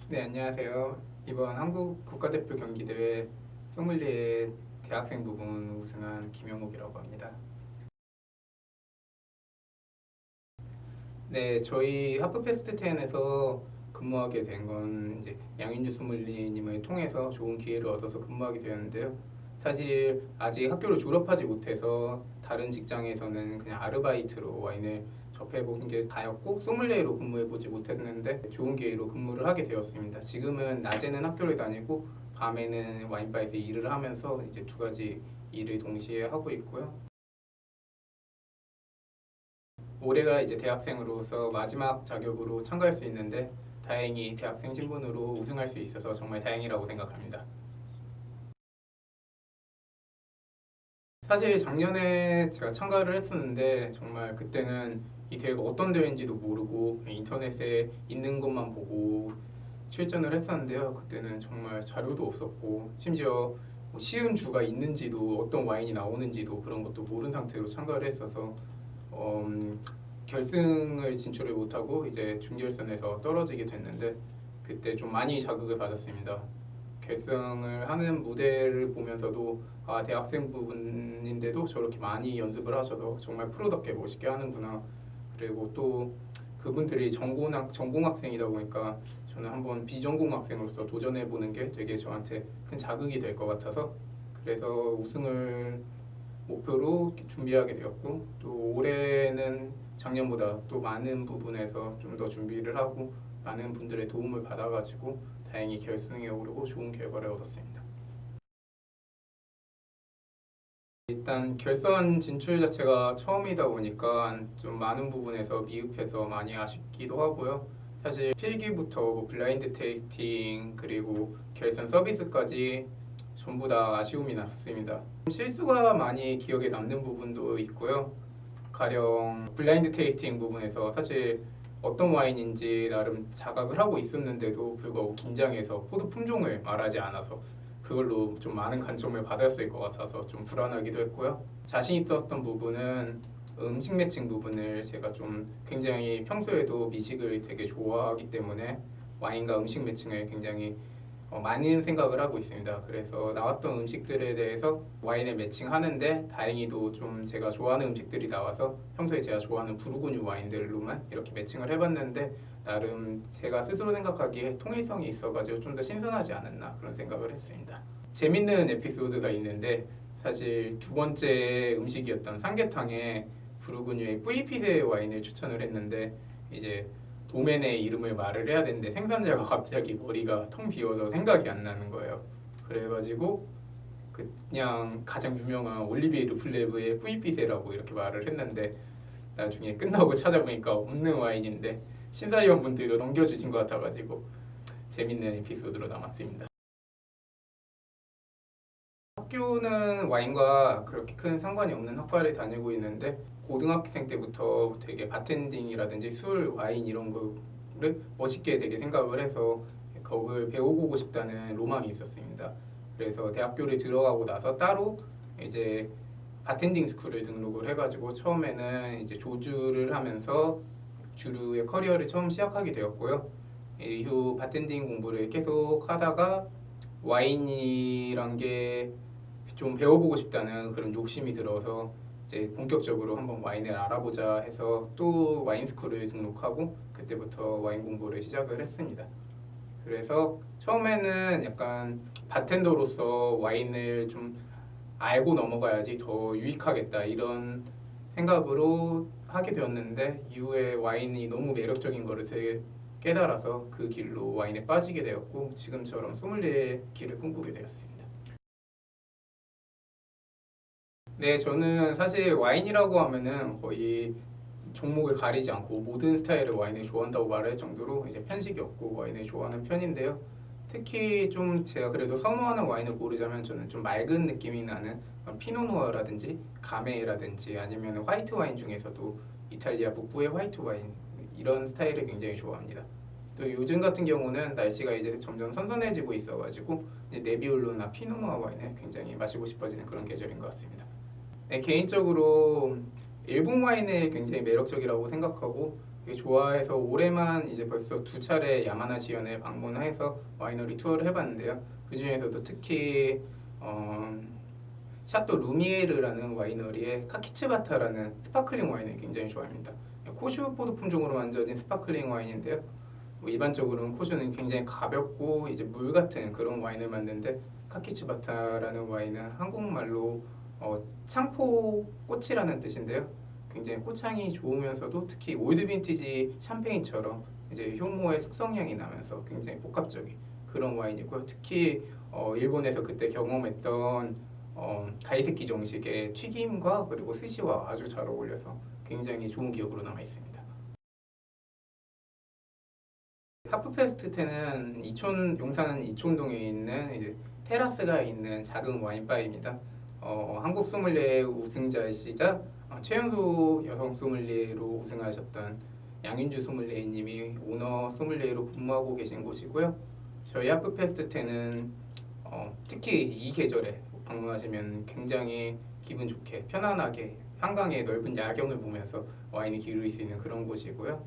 네, 안녕하세요. 이번 한국 국가대표 경기대회 소믈리에 대학생 부분 우승한 김영욱이라고 합니다. 네, 저희 하프패스트 10에서 근무하게 된 건 이제 양윤주 소믈리님을 통해서 좋은 기회를 얻어서 근무하게 되었는데요. 사실 아직 학교를 졸업하지 못해서 다른 직장에서는 그냥 아르바이트로 와인을 접해본 게 다였고 소믈리에로 근무해보지 못했는데 좋은 기회로 근무를 하게 되었습니다. 지금은 낮에는 학교를 다니고 밤에는 와인바에서 일을 하면서 이제 두 가지 일을 동시에 하고 있고요. 올해가 이제 대학생으로서 마지막 자격으로 참가할 수 있는데 다행히 대학생 신분으로 우승할 수 있어서 정말 다행이라고 생각합니다. 사실 작년에 제가 참가를 했었는데 정말 그때는 이 대회가 어떤 대회인지도 모르고 인터넷에 있는 것만 보고 출전을 했었는데요. 그때는 정말 자료도 없었고 심지어 뭐 쉬운 주가 있는지도 어떤 와인이 나오는지도 그런 것도 모르는 상태로 참가를 했어서 결승을 진출을 못하고 이제 준결선에서 떨어지게 됐는데 그때 좀 많이 자극을 받았습니다. 결승을 하는 무대를 보면서도 아, 대학생 부분인데도 저렇게 많이 연습을 하셔서 정말 프로답게 멋있게 하는구나. 그리고 또 그분들이 전공학생이다 보니까 저는 한번 비전공학생으로서 도전해보는 게 되게 저한테 큰 자극이 될 것 같아서 그래서 우승을 목표로 준비하게 되었고 또 올해는 작년보다 또 많은 부분에서 좀 더 준비를 하고 많은 분들의 도움을 받아가지고 다행히 결승에 오르고 좋은 결과를 얻었습니다. 일단 결선 진출 자체가 처음이다 보니까 좀 많은 부분에서 미흡해서 많이 아쉽기도 하고요. 사실 필기부터 뭐 블라인드 테이스팅 그리고 결선 서비스까지 전부 다 아쉬움이 났습니다. 실수가 많이 기억에 남는 부분도 있고요. 가령 블라인드 테이스팅 부분에서 사실 어떤 와인인지 나름 자각을 하고 있었는데도 불구하고 긴장해서 포도 품종을 말하지 않아서 그걸로 좀 많은 관점을 받았을 것 같아서 좀 불안하기도 했고요. 자신 있었던 부분은 음식 매칭 부분을 제가 좀 굉장히 평소에도 미식을 되게 좋아하기 때문에 와인과 음식 매칭을 굉장히 많은 생각을 하고 있습니다. 그래서 나왔던 음식들에 대해서 와인을 매칭하는데 다행히도 좀 제가 좋아하는 음식들이 나와서 평소에 제가 좋아하는 부르고뉴 와인들로만 이렇게 매칭을 해봤는데 나름 제가 스스로 생각하기에 통일성이 있어가지고 좀 더 신선하지 않았나 그런 생각을 했습니다. 재밌는 에피소드가 있는데 사실 두 번째 음식이었던 삼계탕에 부르고뉴의 뿌이피세 와인을 추천을 했는데 이제 도맨의 이름을 말을 해야 되는데 생산자가 갑자기 머리가 텅 비어서 생각이 안 나는 거예요. 그래가지고 그냥 가장 유명한 올리비에 르플레브의 뿌이피세라고 이렇게 말을 했는데 나중에 끝나고 찾아보니까 없는 와인인데 심사위원분들도 넘겨주신 것 같아가지고 재밌는 에피소드로 남았습니다. 학교는 와인과 그렇게 큰 상관이 없는 학과를 다니고 있는데 고등학생 때부터 되게 바텐딩이라든지 술, 와인 이런 거를 멋있게 되게 생각을 해서 그걸 배워보고 싶다는 로망이 있었습니다. 그래서 대학교를 들어가고 나서 따로 이제 바텐딩 스쿨을 등록을 해가지고 처음에는 이제 조주를 하면서 주류의 커리어를 처음 시작하게 되었고요. 이후 바텐딩 공부를 계속 하다가 와인이란 게 좀 배워보고 싶다는 그런 욕심이 들어서 이제 본격적으로 한번 와인을 알아보자 해서 또 와인 스쿨을 등록하고 그때부터 와인 공부를 시작을 했습니다. 그래서 처음에는 약간 바텐더로서 와인을 좀 알고 넘어가야지 더 유익하겠다 이런 생각으로 하게 되었는데 이후에 와인이 너무 매력적인 것을 깨달아서 그 길로 와인에 빠지게 되었고 지금처럼 소믈리에 길을 꿈꾸게 되었습니다. 네, 저는 사실 와인이라고 하면은 거의 종목을 가리지 않고 모든 스타일의 와인을 좋아한다고 말할 정도로 이제 편식이 없고 와인을 좋아하는 편인데요. 특히 좀 제가 그래도 선호하는 와인을 고르자면 저는 좀 맑은 느낌이 나는 피노누아라든지 가메라든지 아니면 화이트 와인 중에서도 이탈리아 북부의 화이트 와인 이런 스타일을 굉장히 좋아합니다. 또 요즘 같은 경우는 날씨가 이제 점점 선선해지고 있어가지고 이제 네비올로나 피노누아 와인을 굉장히 마시고 싶어지는 그런 계절인 것 같습니다. 네, 개인적으로 일본 와인을 굉장히 매력적이라고 생각하고 되게 좋아해서 올해만 이제 벌써 2차례 야마나시현에 방문해서 와이너리 투어를 해봤는데요. 그 중에서도 특히 샤또 루미에르라는 와이너리의 카키츠바타라는 스파클링 와인을 굉장히 좋아합니다. 코슈 포도 품종으로 만들어진 스파클링 와인인데요. 뭐 일반적으로는 코슈는 굉장히 가볍고 이제 물 같은 그런 와인을 만드는데 카키츠바타라는 와인은 한국말로 창포꽃이라는 뜻인데요. 굉장히 꽃향이 좋으면서도 특히 올드 빈티지 샴페인처럼 이제 효모의 숙성향이 나면서 굉장히 복합적인 그런 와인이고요. 특히 일본에서 그때 경험했던 가이세키 정식의 튀김과 그리고 스시와 아주 잘 어울려서 굉장히 좋은 기억으로 남아 있습니다. 하프페스트 때는 용산 이촌동에 있는 이제 테라스가 있는 작은 와인바입니다. 한국 소믈리에 우승자이시자 최연소 여성 소믈리에로 우승하셨던 양윤주 소믈리에님이 오너 소믈리에로 근무하고 계신 곳이고요. 저희 하프페스트 때는 특히 이 계절에 방문하시면 굉장히 기분 좋게 편안하게 한강의 넓은 야경을 보면서 와인을 기울일 수 있는 그런 곳이고요.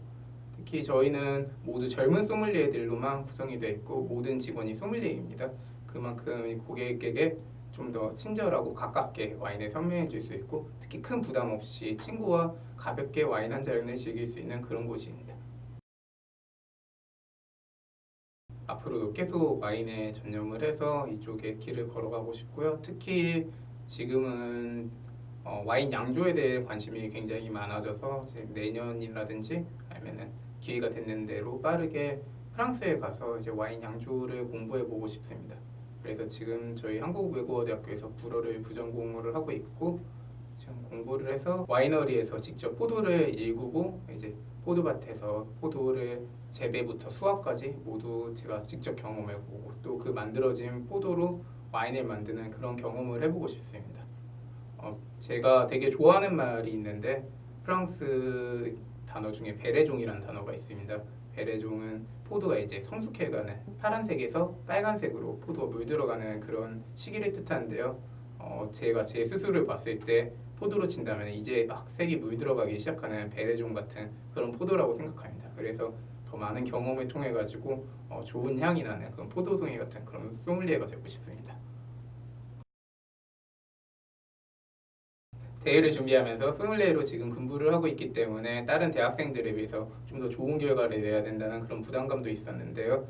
특히 저희는 모두 젊은 소믈리에들로만 구성이 되어 있고 모든 직원이 소믈리에입니다. 그만큼 고객에게 좀 더 친절하고 가깝게 와인을 설명해 줄 수 있고 특히 큰 부담 없이 친구와 가볍게 와인 한 잔을 즐길 수 있는 그런 곳입니다. 앞으로도 계속 와인에 전념을 해서 이쪽에 길을 걸어가고 싶고요. 특히 지금은 와인 양조에 대해 관심이 굉장히 많아져서 내년이라든지 아니면은 기회가 됐는 대로 빠르게 프랑스에 가서 이제 와인 양조를 공부해 보고 싶습니다. 그래서 지금 저희 한국외국어대학교에서 불어를 부전공을 하고 있고 지금 공부를 해서 와이너리에서 직접 포도를 일구고 이제 포도밭에서 포도를 재배부터 수확까지 모두 제가 직접 경험해보고 또 그 만들어진 포도로 와인을 만드는 그런 경험을 해보고 싶습니다. 제가 되게 좋아하는 말이 있는데 프랑스 단어 중에 베레종이라는 단어가 있습니다. 베레종은 포도가 이제 성숙해가는 파란색에서 빨간색으로 포도가 물들어가는 그런 시기를 뜻하는데요. 제가 제 스스로를 봤을 때 포도로 친다면 이제 막 색이 물들어가기 시작하는 베레종 같은 그런 포도라고 생각합니다. 그래서 더 많은 경험을 통해 가지고 좋은 향이 나는 그런 포도송이 같은 그런 소믈리에가 되고 싶습니다. 대회를 준비하면서 소믈리에로 지금 근무를 하고 있기 때문에 다른 대학생들에 비해서 좀 더 좋은 결과를 내야 된다는 그런 부담감도 있었는데요.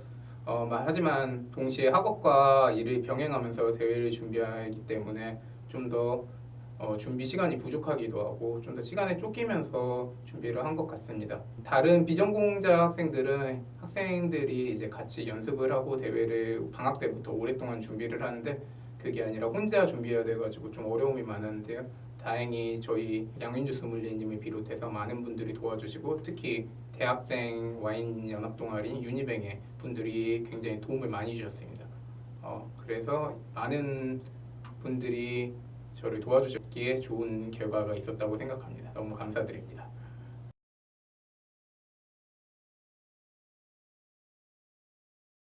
하지만 동시에 학업과 일을 병행하면서 대회를 준비하기 때문에 좀 더 준비 시간이 부족하기도 하고 좀 더 시간에 쫓기면서 준비를 한 것 같습니다. 다른 비전공자 학생들이 이제 같이 연습을 하고 대회를 방학 때부터 오랫동안 준비를 하는데 그게 아니라 혼자 준비해야 돼가지고 좀 어려움이 많았는데요. 다행히 저희 양윤주 소믈리에님을 비롯해서 많은 분들이 도와주시고 특히 대학생 와인 연합 동아리 유니뱅의 분들이 굉장히 도움을 많이 주셨습니다. 그래서 많은 분들이 저를 도와주셨기에 좋은 결과가 있었다고 생각합니다. 너무 감사드립니다.